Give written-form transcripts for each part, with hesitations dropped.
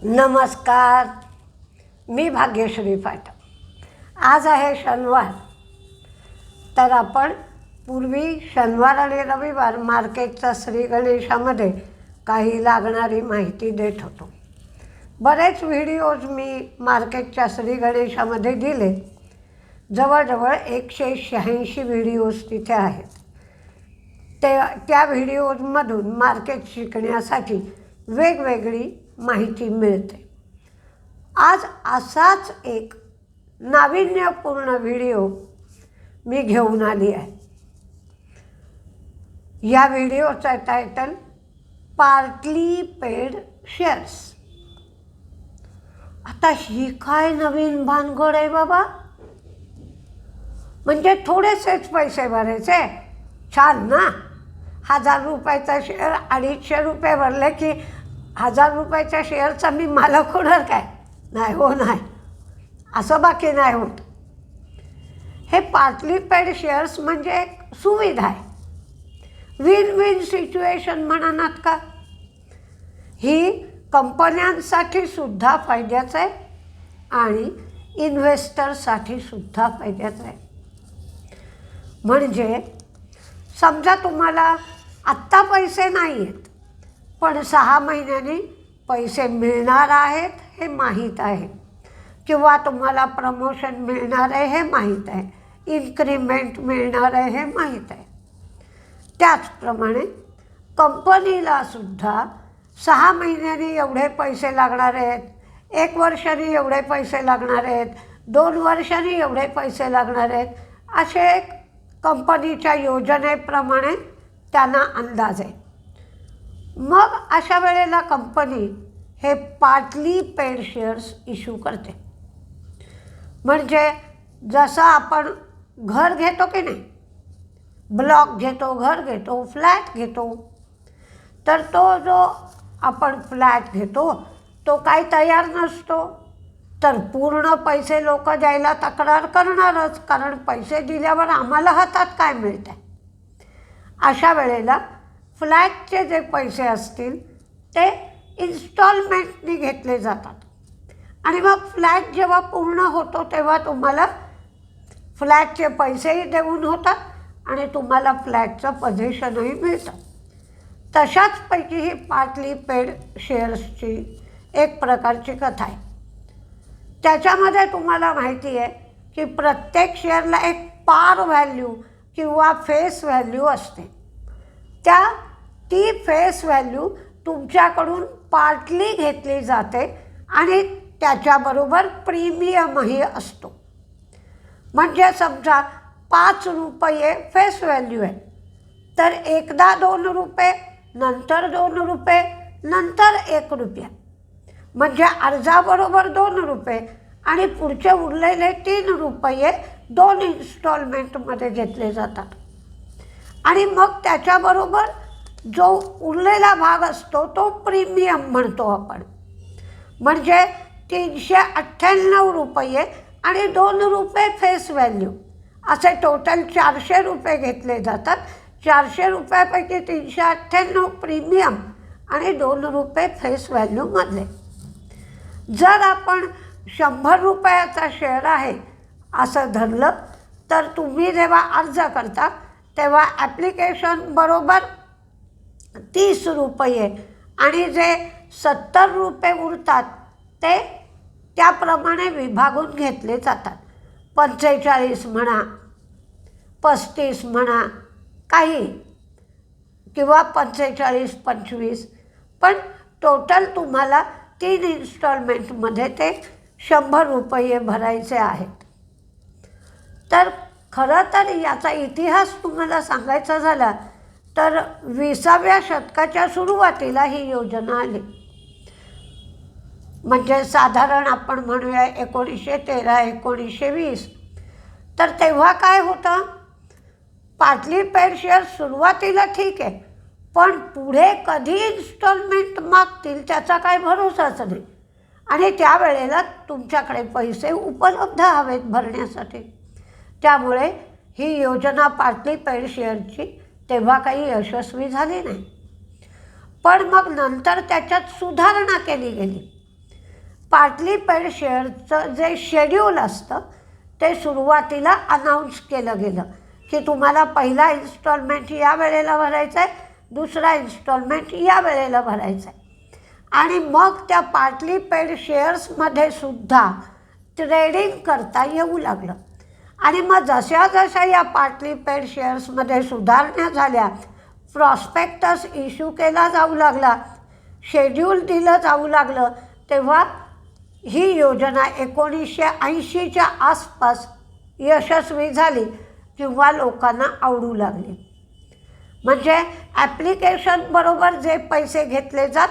नमस्कार, मी भाग्यश्री पाठक. आज आहे शनिवार. तर आपण पूर्वी शनिवार आणि रविवार मार्केटचा श्री गणेशामध्ये काही लागणारी माहिती देत होतो. बरेच व्हिडिओज मी मार्केटच्या श्री गणेशामध्ये दिले. जवळजवळ 186 व्हिडिओज तिथे आहेत. त्या व्हिडिओजमधून मार्केट शिकण्यासाठी वेगवेगळी माहिती मिळते. आज असाच एक नाविन्यपूर्ण व्हिडिओ मी घेऊन आली आहे. या व्हिडिओचा टायटल पार्टली पेड शेअर्स. आता ही काय नवीन भानगड आहे बाबा? म्हणजे थोडेसेच पैसे भरायचे? छान ना. 1000 रुपयाचा शेअर 250 रुपये भरले की 1000 रुपयाच्या शेअरचा मी मालक होणार काय? नाही हो, नाही. असं बाकी नाही होत. हे पार्टली पेड शेअर्स म्हणजे एक सुविधा आहे. विन विन सिच्युएशन म्हणणार का? ही कंपन्यांसाठी सुद्धा फायद्याचं आहे आणि इन्व्हेस्टरसाठी सुद्धा फायद्याचं आहे. म्हणजे समजा तुम्हाला आत्ता पैसे नाही आहेत, पण 6 महिन्यांनी पैसे मिळणार आहेत हे माहीत आहे, किंवा तुम्हाला प्रमोशन मिळणार आहे हे माहीत आहे, इन्क्रिमेंट मिळणार आहे हे माहीत आहे. त्याचप्रमाणे कंपनीला सुद्धा 6 महिन्यांनी एवढे पैसे लागणार आहेत, 1 वर्षांनी एवढे पैसे लागणार आहेत, 2 वर्षांनी एवढे पैसे लागणार आहेत, असे एक कंपनीच्या योजनेप्रमाणे त्यांना अंदाज आहे. मग अशा वेळेला कंपनी हे पार्टली पेड शेअर्स इश्यू करते. म्हणजे जसं आपण घर घेतो की नाही, ब्लॉक घेतो, घर घेतो, फ्लॅट घेतो, तर तो जो आपण फ्लॅट घेतो तो काही तयार नसतो, तर पूर्ण पैसे लोक द्यायला तक्रार करणारच, कारण पैसे दिल्यावर आम्हाला हातात काय मिळतं आहे. अशा वेळेला फ्लॅटचे जे पैसे असतील ते इन्स्टॉलमेंटनी घेतले जातात आणि मग फ्लॅट जेव्हा पूर्ण होतो तेव्हा तुम्हाला फ्लॅटचे पैसेही देऊन होतात आणि तुम्हाला फ्लॅटचं पोझिशनही मिळतं. तशाचपैकी ही पार्टली पेड शेअर्सची एक प्रकारची कथा आहे. त्याच्यामध्ये तुम्हाला माहिती आहे की प्रत्येक शेअरला एक पार व्हॅल्यू किंवा फेस व्हॅल्यू असते. ती फेस व्हॅल्यू तुमच्याकडून पार्टली घेतली जाते आणि त्याच्याबरोबर प्रीमियमही असतो. म्हणजे समजा 5 रुपये फेस व्हॅल्यू आहे, तर एकदा 2 रुपये, नंतर 2 रुपये, नंतर 1 रुपया, म्हणजे अर्जाबरोबर 2 रुपये आणि पुढचे उरलेले 3 रुपये 2 इन्स्टॉलमेंटमध्ये घेतले जातात. आणि मग त्याच्याबरोबर जो उरलेला भाग असतो तो प्रीमियम म्हणतो आपण. म्हणजे 398 रुपये आणि 2 रुपये फेस व्हॅल्यू, असे टोटल 400 रुपये घेतले जातात. 400 रुपयापैकी 398 प्रीमियम आणि 2 रुपये फेस व्हॅल्यूमधले. जर आपण 100 रुपयाचा शेअर आहे असं धरलं, तर तुम्ही जेव्हा अर्ज करता तेव्हा ॲप्लिकेशन बरोबर 30 रुपये आणि जे 70 रुपये उरतात ते त्याप्रमाणे विभागून घेतले जातात. 45 म्हणा, 35 म्हणा, काही, किंवा 45, 25, पण टोटल तुम्हाला 3 इन्स्टॉलमेंटमध्ये ते 100 रुपये भरायचे आहेत. तर खरं तर याचा इतिहास तुम्हाला सांगायचा झाला तर 20व्या शतकाच्या सुरुवातीला ही योजना आली. म्हणजे साधारण आपण म्हणूया 1913, 1920. तर तेव्हा काय होतं, पार्टली पेड शेअर सुरुवातीला ठीक आहे, पण पुढे कधी इन्स्टॉलमेंट मागतील त्याचा काय भरोसाच नाही आणि त्यावेळेला तुमच्याकडे पैसे उपलब्ध हवेत भरण्यासाठी. त्यामुळे ही योजना पार्टली पेड शेअरची तेव्हा काही यशस्वी झाली नाही. पण मग नंतर त्याच्यात सुधारणा केली गेली. पार्टली पेड शेअरचं जे शेड्यूल असतं ते सुरुवातीला अनाऊन्स केलं गेलं की तुम्हाला पहिला इन्स्टॉलमेंट या वेळेला भरायचा आहे, दुसरा इन्स्टॉलमेंट या वेळेला भरायचा आहे. आणि मग त्या पार्टली पेड शेअर्समध्ये सुद्धा ट्रेडिंग करता येऊ लागलं. आणि मग जशा जशा या पार्टली पेड शेअर्समध्ये सुधारणा झाल्या, प्रॉस्पेक्टस इश्यू केला जाऊ लागला, शेड्यूल दिलं जाऊ लागलं, तेव्हा ही योजना 1980च्या आसपास यशस्वी झाली किंवा लोकांना आवडू लागली. म्हणजे ॲप्लिकेशनबरोबर जे पैसे घेतले जात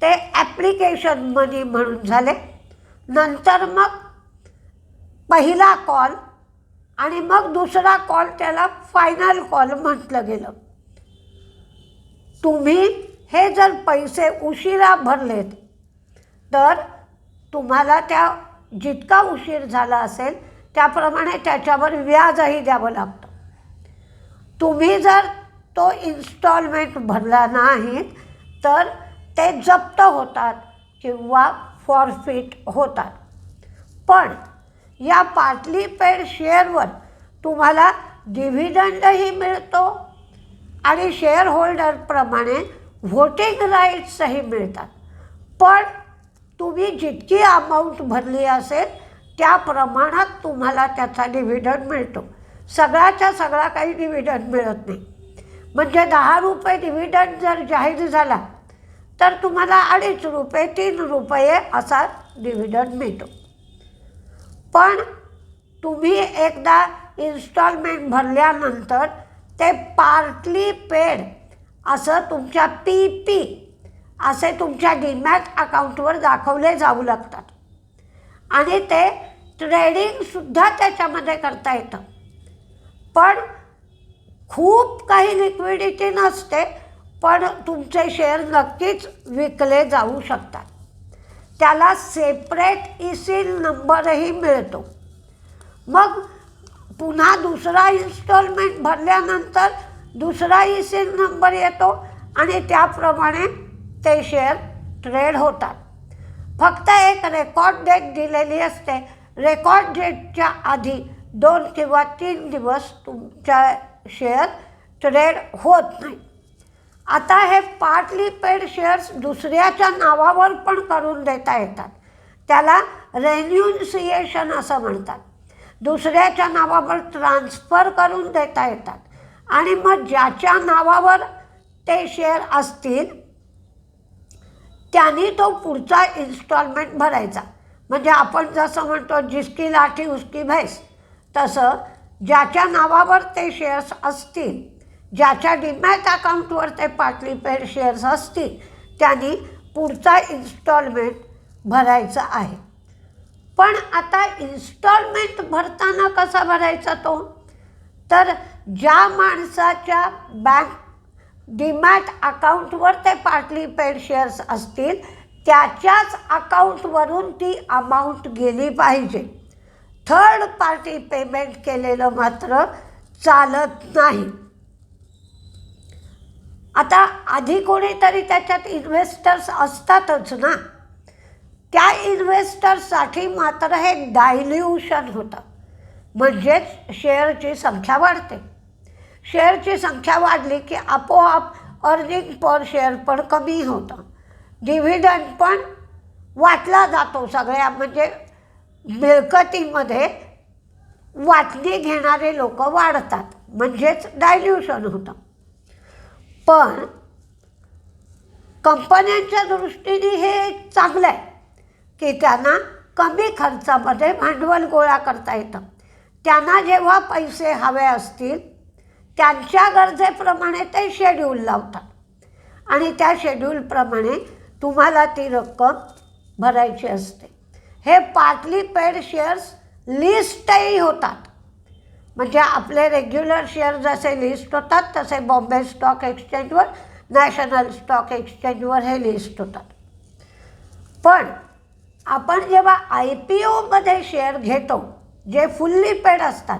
ते ॲप्लिकेशन मनी म्हणून झाले. नंतर मग पहिला कॉल आणि मग दुसरा कॉल, त्याला फायनल कॉल म्हटलं गेलं. तुम्ही हे जर पैसे उशिरा भरलेत तर तुम्हाला त्या जितका उशीर झाला असेल त्याप्रमाणे त्याच्यावर व्याजही द्यावं लागतं. तुम्ही जर तो इन्स्टॉलमेंट भरला नाही तर ते जप्त होतात किंवा फॉरफिट होतात. पण या पार्टली पेड शेअरवर तुम्हाला डिव्हिडंडही मिळतो आणि शेअर होल्डरप्रमाणे व्होटिंग राईट्सही मिळतात. पण तुम्ही जितकी अमाऊंट भरली असेल त्या प्रमाणात तुम्हाला त्याचा डिव्हिडंड मिळतो. सगळ्याच्या सगळा काही डिव्हिडंड मिळत नाही. म्हणजे 10 रुपये डिव्हिडंड जर जाहीर झाला तर तुम्हाला 2.5 रुपये 3 रुपये असा डिव्हिडंड मिळतो. पण तुम्ही एकदा इन्स्टॉलमेंट भरल्यानंतर ते पार्टली पेड असं तुमच्या PP असे तुमच्या डीमॅट अकाउंटवर दाखवले जाऊ लागतात. आणि ते ट्रेडिंगसुद्धा त्याच्यामध्ये करता येतं. पण खूप काही लिक्विडिटी नसते, पण तुमचे शेअर नक्कीच विकले जाऊ शकतात. त्याला सेपरेट इसील नंबरही मिळतो. मग पुन्हा दुसरा इन्स्टॉलमेंट भरल्यानंतर दुसरा इसील नंबर येतो आणि त्याप्रमाणे ते शेअर ट्रेड होतात. फक्त एक रेकॉर्ड डेट दिलेली असते. रेकॉर्ड डेटच्या आधी 2 किंवा 3 दिवस तुमच्या शेअर ट्रेड होत नाही. आता हे पार्टली पेड शेअर्स दुसऱ्याच्या नावावर पण करून देता येतात. त्याला रेन्युन्सिएशन असं म्हणतात. दुसऱ्याच्या नावावर ट्रान्सफर करून देता येतात. आणि मग ज्याच्या नावावर ते शेअर असतील त्यांनी तो पुढचा इन्स्टॉलमेंट भरायचा. म्हणजे आपण जसं म्हणतो जिसकी लाठी उसकी भैंस, तसं ज्याच्या नावावर ते शेअर्स असतील, ज्याच्या डीमॅट अकाउंटवर ते पार्टली पेड शेअर्स असतील, त्यांनी पुढचा इन्स्टॉलमेंट भरायचा आहे. पण आता इन्स्टॉलमेंट भरताना कसा भरायचा तो? तर ज्या माणसाच्या बँक डीमॅट अकाउंटवर ते पार्टली पेड शेअर्स असतील त्याच्याच अकाउंटवरून ती अमाऊंट गेली पाहिजे. थर्ड पार्टी पेमेंट केलेलं मात्र चालत नाही. आता आधी कोणीतरी त्याच्यात इन्व्हेस्टर्स असतातच ना. त्या इन्व्हेस्टर्ससाठी मात्र हे डायल्यूशन होतं. म्हणजेच शेअरची संख्या वाढते. शेअरची संख्या वाढली की आपोआप अर्निंग पर शेअर पण कमी होतं. डिव्हिडंड पण वाटला जातो. सगळ्या म्हणजे मिळकतीमध्ये वाटणी घेणारे लोक वाढतात. म्हणजेच डायल्यूशन होतं. पण कंपन्यांच्या दृष्टीने हे चांगलं आहे की त्यांना कमी खर्चामध्ये भांडवल गोळा करता येतं. त्यांना जेव्हा पैसे हवे असतील त्यांच्या गरजेप्रमाणे ते शेड्यूल लावतात आणि त्या शेड्यूलप्रमाणे तुम्हाला ती रक्कम भरायची असते. हे पार्टली पेड शेअर्स लिस्टही होतात. म्हणजे आपले रेग्युलर शेअर जसे लिस्ट होतात तसे बॉम्बे स्टॉक एक्सचेंजवर, नॅशनल स्टॉक एक्सचेंजवर हे लिस्ट होतात. पण आपण जेव्हा IPOमध्ये शेअर घेतो जे फुल्ली पेड असतात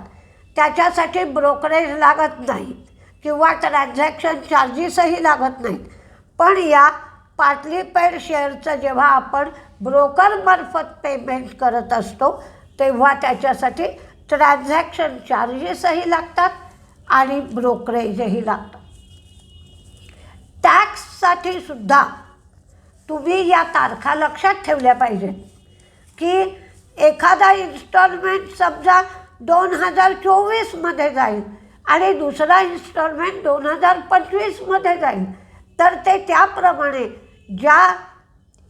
त्याच्यासाठी ब्रोकरेज लागत नाही किंवा ट्रान्झॅक्शन चार्जेसही लागत नाहीत. पण या पार्टली पेड शेअरचं जेव्हा आपण ब्रोकरमार्फत पेमेंट करत असतो तेव्हा त्याच्यासाठी ट्रान्झॅक्शन चार्जेसही लागतात आणि ब्रोकरेजही लागतं. टॅक्ससाठी सुद्धा तुम्ही या तारखा लक्षात ठेवल्या पाहिजेत की एखादा इन्स्टॉलमेंट समजा 2024मध्ये जाईल आणि दुसरा इन्स्टॉलमेंट 2025मध्ये जाईल, तर ते त्याप्रमाणे ज्या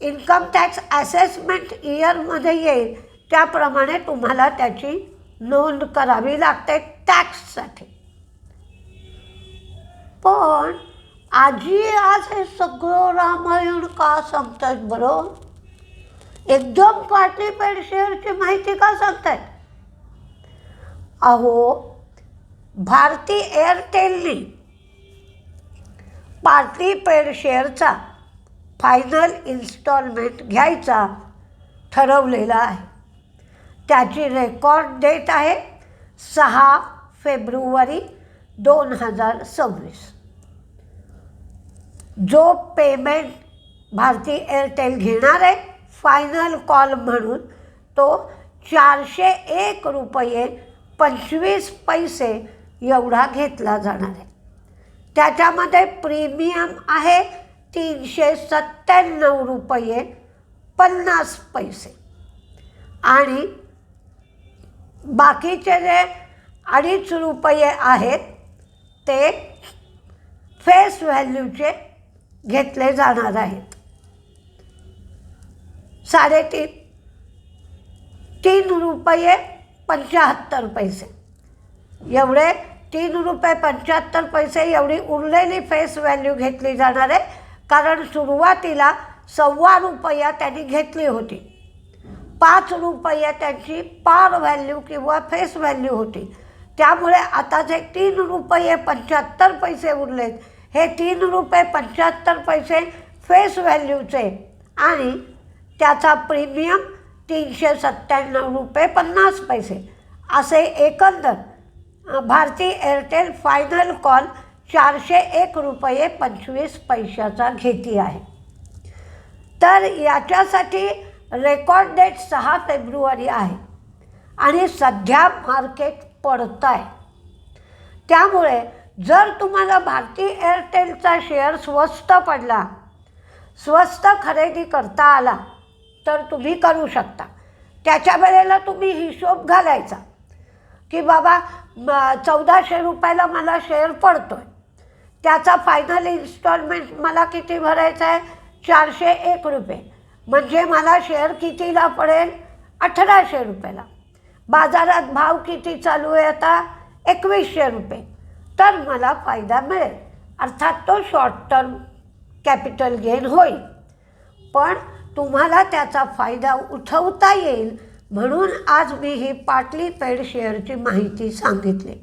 इन्कम टॅक्स असेसमेंट इयरमध्ये येईल त्याप्रमाणे तुम्हाला त्याची नोंद करावी लागते टॅक्ससाठी. पण आजी आज हे सगळं रामायण का सांगतायत बरं? एकदम पार्टली पेड शेअरची माहिती का सांगतायत? अहो, भारती एअरटेलने पार्टली पेड शेअरचा फायनल इन्स्टॉलमेंट घ्यायचा ठरवलेला आहे. त्याची रेकॉर्ड डेट आहे 6 फेब्रुवारी 2026. जो पेमेंट भारती एअरटेल घेणार आहे फायनल कॉल म्हणून तो 401 रुपये 25 पैसे एवढा घेतला जाणार आहे. त्याच्यामध्ये प्रीमियम आहे 397 रुपये 50 पैसे आणि बाकीचे जे 2.5 रुपये आहेत ते फेस व्हॅल्यूचे घेतले जाणार आहेत. 3 रुपये 75 पैसे एवढे 3 रुपये 75 पैसे एवढी उरलेली फेस व्हॅल्यू घेतली जाणार आहे. कारण सुरुवातीला 1.25 रुपया त्यांनी घेतली होती. 5 रुपये त्यांची पार व्हॅल्यू किंवा फेस व्हॅल्यू होती. त्यामुळे आता जे 3 रुपये 75 पैसे उरलेत हे 3 रुपये 75 पैसे फेस व्हॅल्यूचे आणि त्याचा प्रीमियम 397 रुपये 50 पैसे असे एकंदर भारती एअरटेल फायनल कॉल 401 रुपये 25 पैशाचा घेती आहे. तर याच्यासाठी रेकॉर्ड डेट 6 फेब्रुवारी आहे आणि सध्या मार्केट पडत आहे. त्यामुळे जर तुम्हाला भारती एअरटेलचा शेअर स्वस्त पडला, स्वस्त खरेदी करता आला तर तुम्ही करू शकता. त्याच्या वेळेला तुम्ही हिशोब घालायचा की बाबा 1400 रुपयाला मला शेअर पडतो आहे, त्याचा फायनल इन्स्टॉलमेंट मला किती भरायचा आहे 401 रुपये, म्हणजे मला शेअर कितीला पडेल 1800 रुपयाला. बाजारात भाव किती चालू आहे आता 2100 रुपये, तर मला फायदा मिळेल. अर्थात तो शॉर्ट टर्म कॅपिटल गेन होईल, पण तुम्हाला त्याचा फायदा उठवता येईल म्हणून आज मी ही पार्टली पेड शेअरची माहिती सांगितली.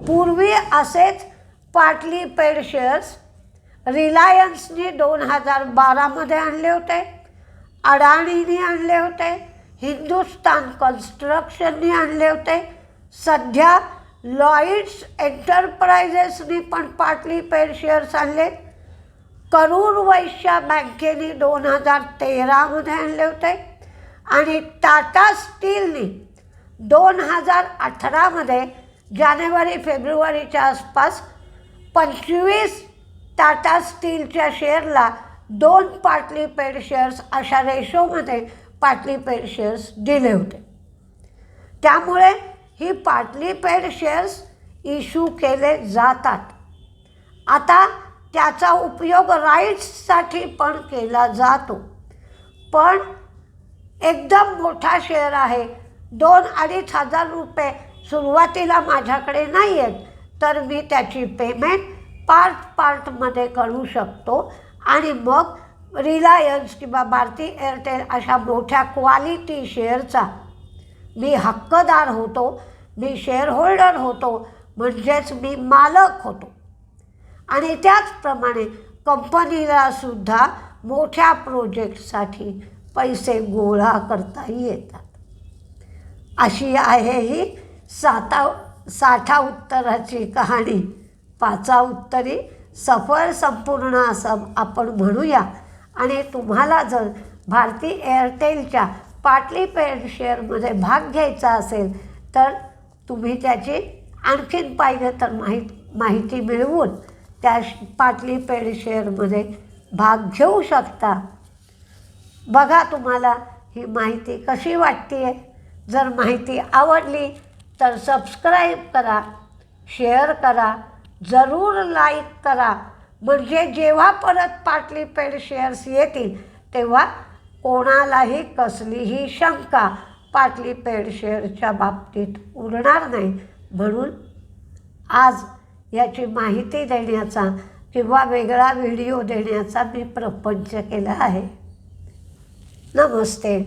पूर्वी असेच पार्टली पेड शेअर्स रिलायन्सने 2012मध्ये आणले होते, अडाणीने आणले होते, हिंदुस्तान कन्स्ट्रक्शनने आणले होते, सध्या लॉइड्स एंटरप्राइजेसने पण पार्टली पेड शेअर्स आणले, करूर वैश्य बँकेने 2013मध्ये आणले होते आणि टाटा स्टीलने 2018मध्ये जानेवारी फेब्रुवारीच्या आसपास 25 टाटा स्टीलच्या शेअरला 2 पार्टली पेड शेअर्स अशा रेशोमध्ये पार्टली पेड शेअर्स दिले होते. त्यामुळे ही पार्टली पेड शेअर्स इश्यू केले जातात. आता त्याचा उपयोग राईट्ससाठी पण केला जातो. पण एकदम मोठा शेअर आहे, 2-2.5 हजार रुपये सुरुवातीला माझ्याकडे नाही आहेत, तर मी त्याची पेमेंट पार्टमध्ये करू शकतो आणि मग रिलायन्स किंवा भारती एअरटेल अशा मोठ्या क्वालिटी शेअरचा मी हक्कदार होतो, मी शेअर होल्डर होतो, म्हणजेच मी मालक होतो. आणि त्याचप्रमाणे कंपनीलासुद्धा मोठ्या प्रोजेक्टसाठी पैसे गोळा करता येतात. अशी आहे ही 60 उत्तराची कहाणी. 5 उत्तरी सफळ संपूर्ण असं आपण म्हणूया. आणि तुम्हाला जर भारती एअरटेलच्या पाटली पेड शेअरमध्ये भाग घ्यायचा असेल तर तुम्ही त्याची आणखीन पाहिजे तर माहिती मिळवून त्या पाटली पेड शेअरमध्ये भाग घेऊ शकता. बघा तुम्हाला ही माहिती कशी वाटते आहे. जर माहिती आवडली तर सबस्क्राईब करा, शेअर करा, जरूर लाईक करा. म्हणजे जेव्हा परत पाटली पेड शेअर्स येतील तेव्हा कोणालाही कसलीही शंका पाटली पेड शेअरच्या बाबतीत उरणार नाही. म्हणून आज याची माहिती देण्याचा किंवा वेगळा व्हिडिओ देण्याचा मी प्रपंच केला आहे. नमस्ते.